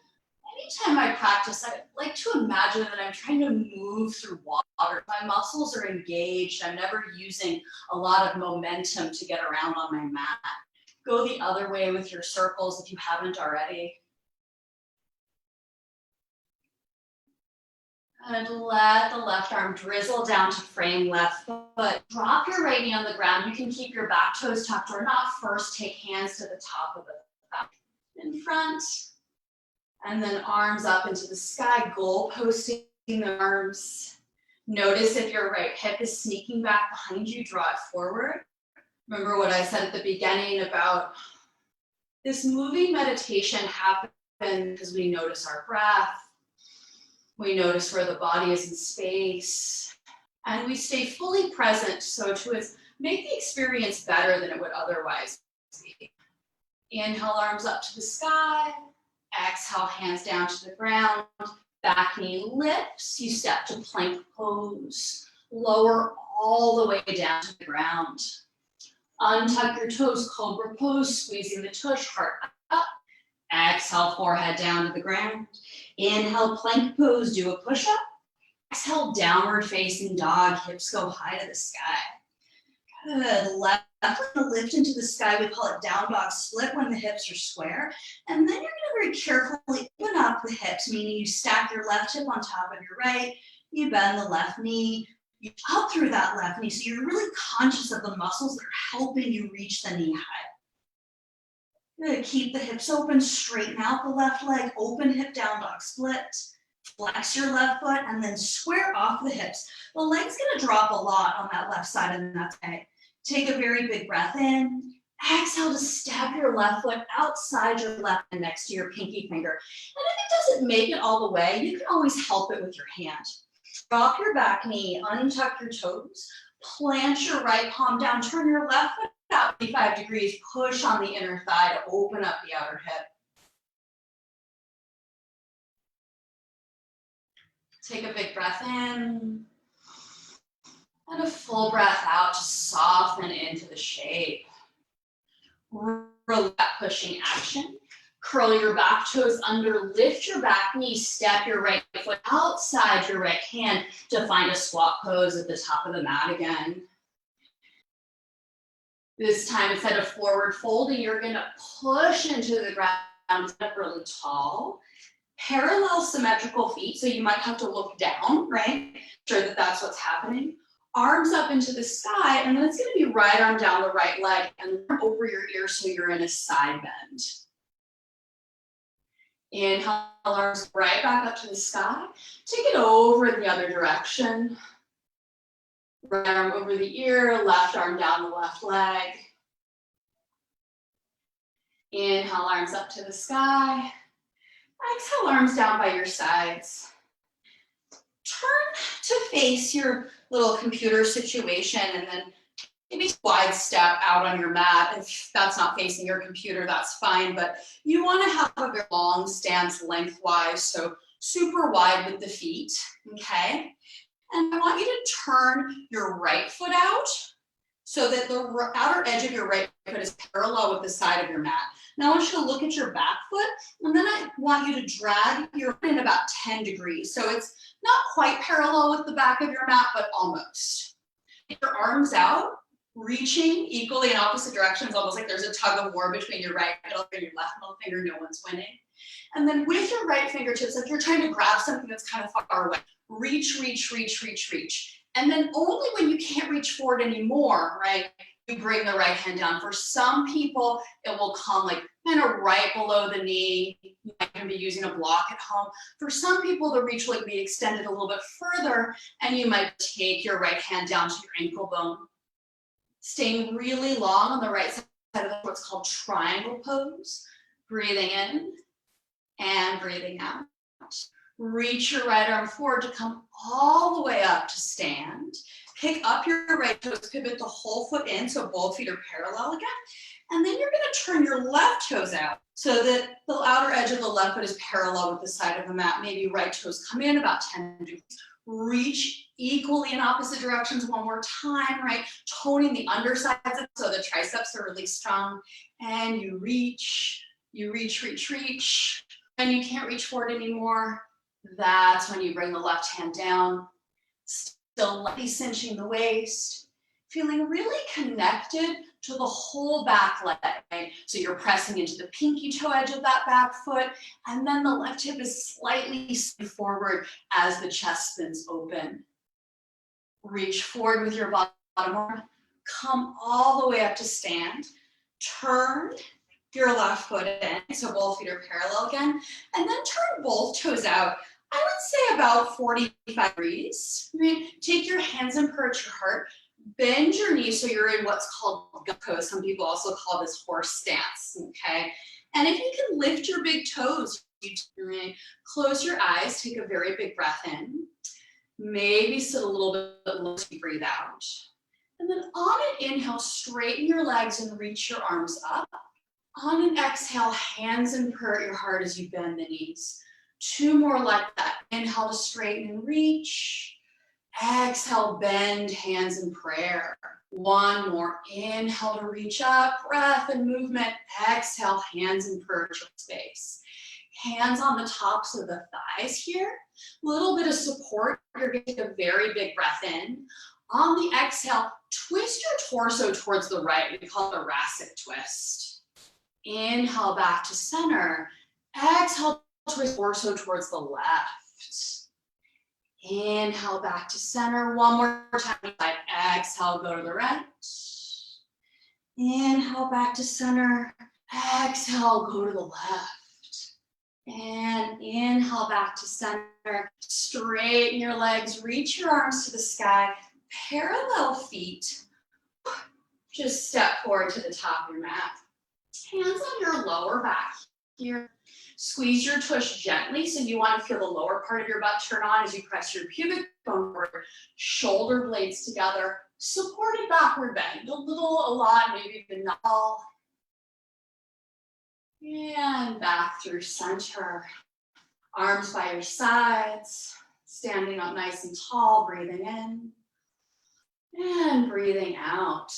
Anytime I practice, I like to imagine that I'm trying to move through water. My muscles are engaged. I'm never using a lot of momentum to get around on my mat. Go the other way with your circles if you haven't already. And let the left arm drizzle down to frame left foot. Drop your right knee on the ground. You can keep your back toes tucked or not. First, take hands to the top of the back in front. And then arms up into the sky, goal posting the arms. Notice if your right hip is sneaking back behind you, draw it forward. Remember what I said at the beginning about this moving meditation happens because we notice our breath. We notice where the body is in space. And we stay fully present so to make the experience better than it would otherwise be. Inhale, arms up to the sky. Exhale, hands down to the ground. Back knee lifts. You step to plank pose. Lower all the way down to the ground. Untuck your toes, cobra pose, squeezing the tush, heart up. Exhale, forehead down to the ground. Inhale, plank pose, do a push-up. Exhale, downward facing dog, hips go high to the sky. Good, left foot lift into the sky, we call it down dog split when the hips are square. And then you're gonna very carefully open up the hips, meaning you stack your left hip on top of your right, you bend the left knee, you up through that left knee, so you're really conscious of the muscles that are helping you reach the knee high. Good. Keep the hips open, straighten out the left leg, open hip down dog split, flex your left foot, and then square off the hips. The leg's gonna drop a lot on that left side, and that's okay. Take a very big breath in. Exhale to step your left foot outside your left hand next to your pinky finger. And if it doesn't make it all the way, you can always help it with your hand. Drop your back knee, untuck your toes, plant your right palm down, turn your left foot out 45 degrees, push on the inner thigh to open up the outer hip. Take a big breath in and a full breath out to soften into the shape. Relax that pushing action. Curl your back toes under, lift your back knee, step your right foot outside your right hand to find a squat pose at the top of the mat again. This time, instead of forward folding, you're gonna push into the ground, step really tall. Parallel symmetrical feet, so you might have to look down, right? Sure that that's what's happening. Arms up into the sky, and then it's gonna be right arm down the right leg and over your ear so you're in a side bend. Inhale, arms right back up to the sky. Take it over in the other direction. Right arm over the ear, left arm down the left leg. Inhale, arms up to the sky. Exhale, arms down by your sides. Turn to face your little computer situation and then maybe wide step out on your mat. If that's not facing your computer, that's fine, but you want to have a very long stance lengthwise, so super wide with the feet, okay? And I want you to turn your right foot out so that the outer edge of your right foot is parallel with the side of your mat. Now I want you to look at your back foot, and then I want you to drag your foot in about 10 degrees. So it's not quite parallel with the back of your mat, but almost. Get your arms out, reaching equally in opposite directions, almost like there's a tug of war between your right middle and your left middle finger, no one's winning. And then with your right fingertips, like you're trying to grab something that's kind of far away, reach, reach, reach, reach, reach. And then only when you can't reach forward anymore, right, you bring the right hand down. For some people, it will come like kind of right below the knee. You might even be using a block at home. For some people, the reach will be extended a little bit further, and you might take your right hand down to your ankle bone. Staying really long on the right side of what's called triangle pose. Breathing in and breathing out. Reach your right arm forward to come all the way up to stand. Pick up your right toes, pivot the whole foot in so both feet are parallel again. And then you're gonna turn your left toes out so that the outer edge of the left foot is parallel with the side of the mat. Maybe right toes come in about 10 degrees. Reach equally in opposite directions one more time, right? Toning the undersides so the triceps are really strong. And you reach, reach, reach. And you can't reach forward anymore. That's when you bring the left hand down. Still lightly cinching the waist. Feeling really connected to the whole back leg, right? So you're pressing into the pinky toe edge of that back foot, and then the left hip is slightly forward as the chest spins open. Reach forward with your bottom arm, come all the way up to stand, turn your left foot in, so both feet are parallel again, and then turn both toes out. I would say about 45 degrees. Right? Take your hands and perch your heart. Bend your knees so you're in what's called gut pose. Some people also call this horse stance, okay? And if you can lift your big toes, close your eyes, take a very big breath in. Maybe sit a little bit low as you breathe out. And then on an inhale, straighten your legs and reach your arms up. On an exhale, hands and purr your heart as you bend the knees. 2 more like that. Inhale to straighten and reach. Exhale, bend, hands in prayer. 1 more. Inhale to reach up, breath and movement. Exhale, hands in prayer to space. Hands on the tops of the thighs here. Little bit of support. You're going to take a very big breath in. On the exhale, twist your torso towards the right. We call it a thoracic twist. Inhale back to center. Exhale, twist torso towards the left. Inhale back to center. 1 more time. Exhale, go to the right. Inhale back to center. Exhale, go to the left. And inhale back to center. Straighten your legs. Reach your arms to the sky. Parallel feet. Just step forward to the top of your mat. Hands on your lower back here. Squeeze your tush gently, so you want to feel the lower part of your butt turn on as you press your pubic bone forward, shoulder blades together, supported backward bend, a little, a lot, maybe even not all. And back through center. Arms by your sides, standing up nice and tall, breathing in and breathing out.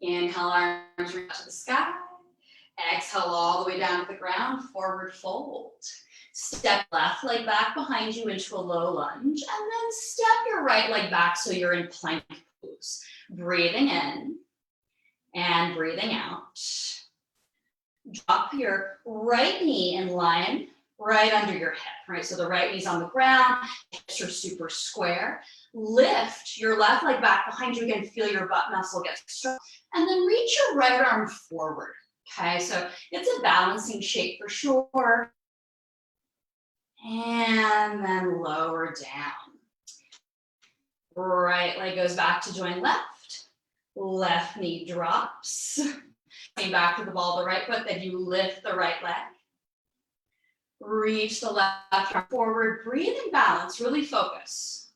Inhale, arms reach to the sky. Exhale all the way down to the ground, forward fold. Step left leg back behind you into a low lunge, and then step your right leg back so you're in plank pose. Breathing in and breathing out. Drop your right knee in line right under your hip, right? So the right knee's on the ground, hips are super square. Lift your left leg back behind you again, feel your butt muscle get strong, and then reach your right arm forward, okay? So it's a balancing shape for sure. And then lower down. Right leg goes back to join left. Left knee drops. Coming back to the ball of the right foot, then you lift the right leg. Reach the left arm forward. Breathe in balance, really focus.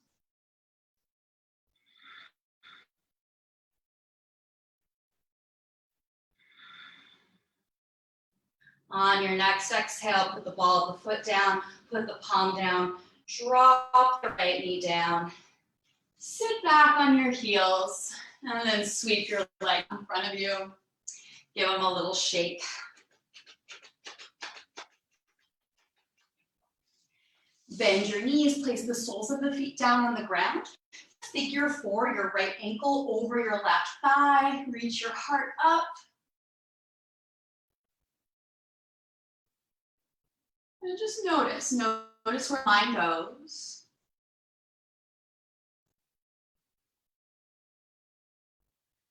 On your next exhale, put the ball of the foot down, put the palm down, drop the right knee down, sit back on your heels, and then sweep your leg in front of you. Give them a little shake. Bend your knees, place the soles of the feet down on the ground. Figure 4, your right ankle over your left thigh. Reach your heart up. And just notice where mine goes.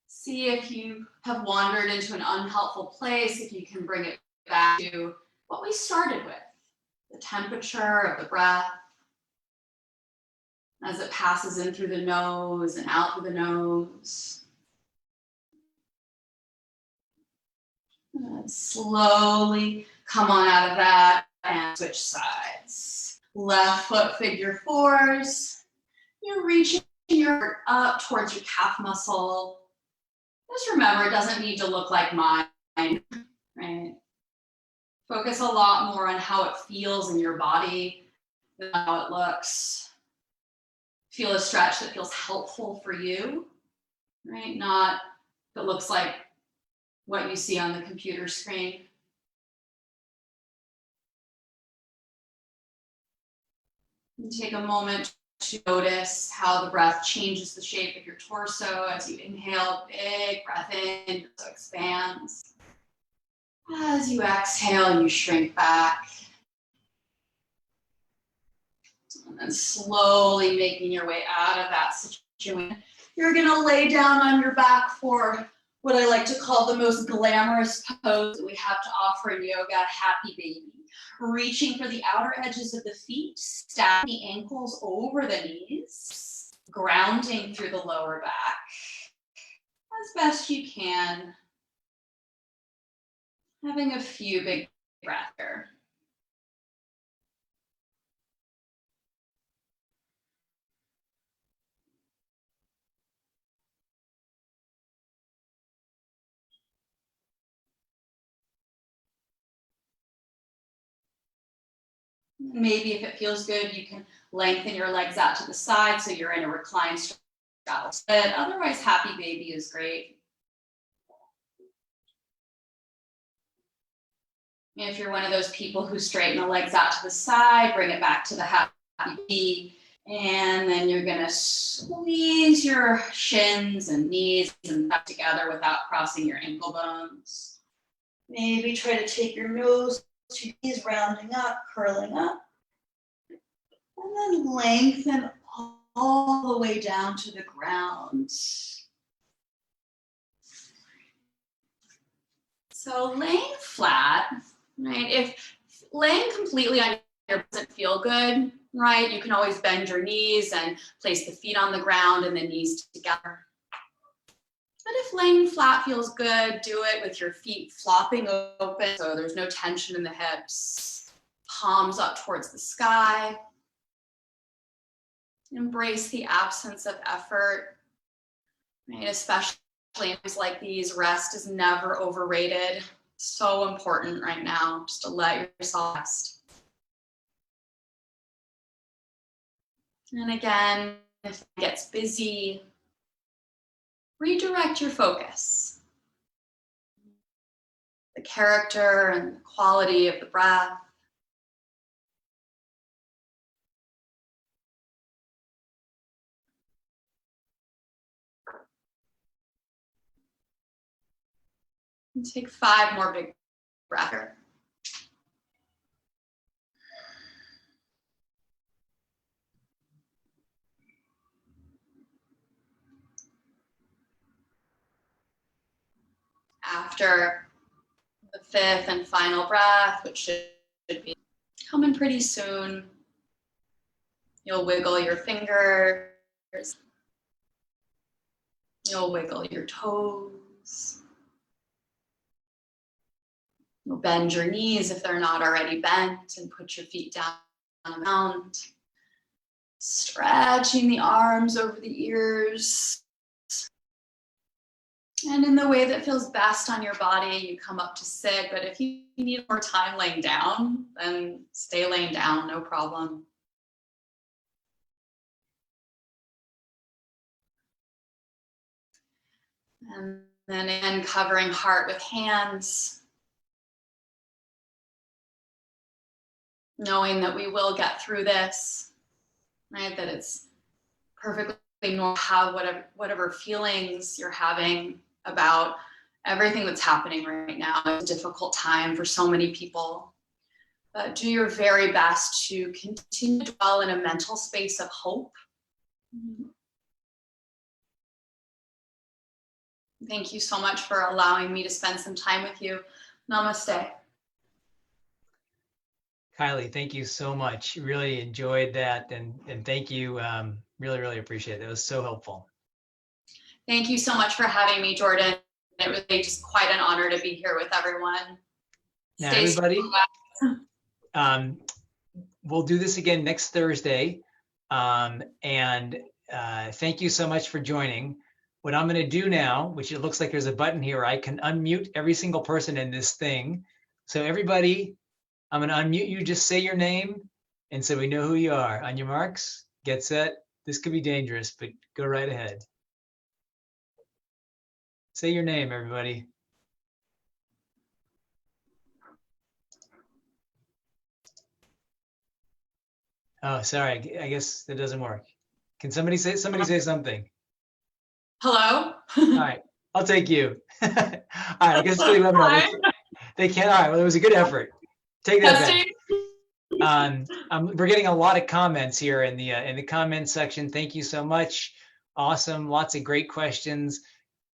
See if you have wandered into an unhelpful place, if you can bring it back to what we started with, the temperature of the breath as it passes in through the nose and out through the nose. And slowly come on out of that and switch sides. Left foot figure 4s. You're reaching your heart up towards your calf muscle. Just remember, it doesn't need to look like mine, right? Focus a lot more on how it feels in your body than how it looks. Feel a stretch that feels helpful for you, right? Not that looks like what you see on the computer screen. And take a moment to notice how the breath changes the shape of your torso as you inhale, big breath in, so expands. As you exhale, you shrink back. And then slowly making your way out of that situation. You're gonna lay down on your back for what I like to call the most glamorous pose that we have to offer in yoga, happy baby. Reaching for the outer edges of the feet, stack the ankles over the knees, grounding through the lower back as best you can. Having a few big breaths here. Maybe if it feels good, you can lengthen your legs out to the side so you're in a reclined straddle. But otherwise, happy baby is great. If you're one of those people who straighten the legs out to the side, bring it back to the happy baby, and then you're gonna squeeze your shins and knees and back together without crossing your ankle bones. Maybe try to take your nose to your knees, rounding up, curling up, and then lengthen all the way down to the ground. So laying flat, right? If laying completely on your back doesn't feel good, right? You can always bend your knees and place the feet on the ground and the knees together. But if laying flat feels good, do it with your feet flopping open so there's no tension in the hips. Palms up towards the sky. Embrace the absence of effort, right? Especially in times like these, rest is never overrated. So important right now, just to let yourself rest. And again, if it gets busy, redirect your focus. the character and the quality of the breath. And take 5 more big breaths. After the 5th and final breath, which should be coming pretty soon, you'll wiggle your fingers. You'll wiggle your toes. You'll bend your knees if they're not already bent and put your feet down on the ground. Stretching the arms over the ears. And in the way that feels best on your body, you come up to sit, but if you need more time laying down, then stay laying down, no problem. And then in covering heart with hands, knowing that we will get through this, right? That it's perfectly normal to have whatever feelings you're having about everything that's happening right now. It's a difficult time for so many people, but do your very best to continue to dwell in a mental space of hope. Thank you so much for allowing me to spend some time with you. Namaste. Kylie, thank you so much. Really enjoyed that. And thank you. Really, really appreciate it. It was so helpful. Thank you so much for having me, Jordan. It was really just quite an honor to be here with everyone. Now, Stay everybody, strong. we'll do this again next Thursday. And thank you so much for joining. What I'm going to do now, which it looks like there's a button here, I can unmute every single person in this thing. So everybody, I'm going to unmute you. Just say your name. And so we know who you are. On your marks, get set. This could be dangerous, but go right ahead. Say your name, everybody. Oh, sorry. I guess that doesn't work. Can somebody say something? Hello? All right. I'll take you. All right. I guess it's the webinar. They can't. All right. Well, it was a good effort. Take that back. We're getting a lot of comments here in the comments section. Thank you so much. Awesome. Lots of great questions.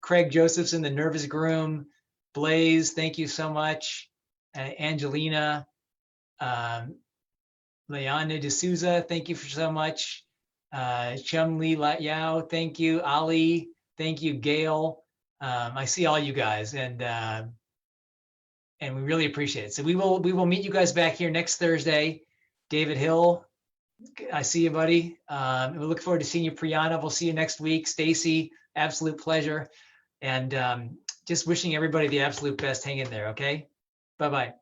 Craig Josephson, the nervous groom. Blaze, thank you so much. Angelina, Leana D'Souza, thank you so much. Chum Lee Yao, thank you. Ali, thank you. Gail, I see all you guys, and we really appreciate it. So we will meet you guys back here next Thursday. David Hill, I see you, buddy. We look forward to seeing you, Priyana. We'll see you next week. Stacy, absolute pleasure. And just wishing everybody the absolute best. Hang in there, okay? Bye-bye.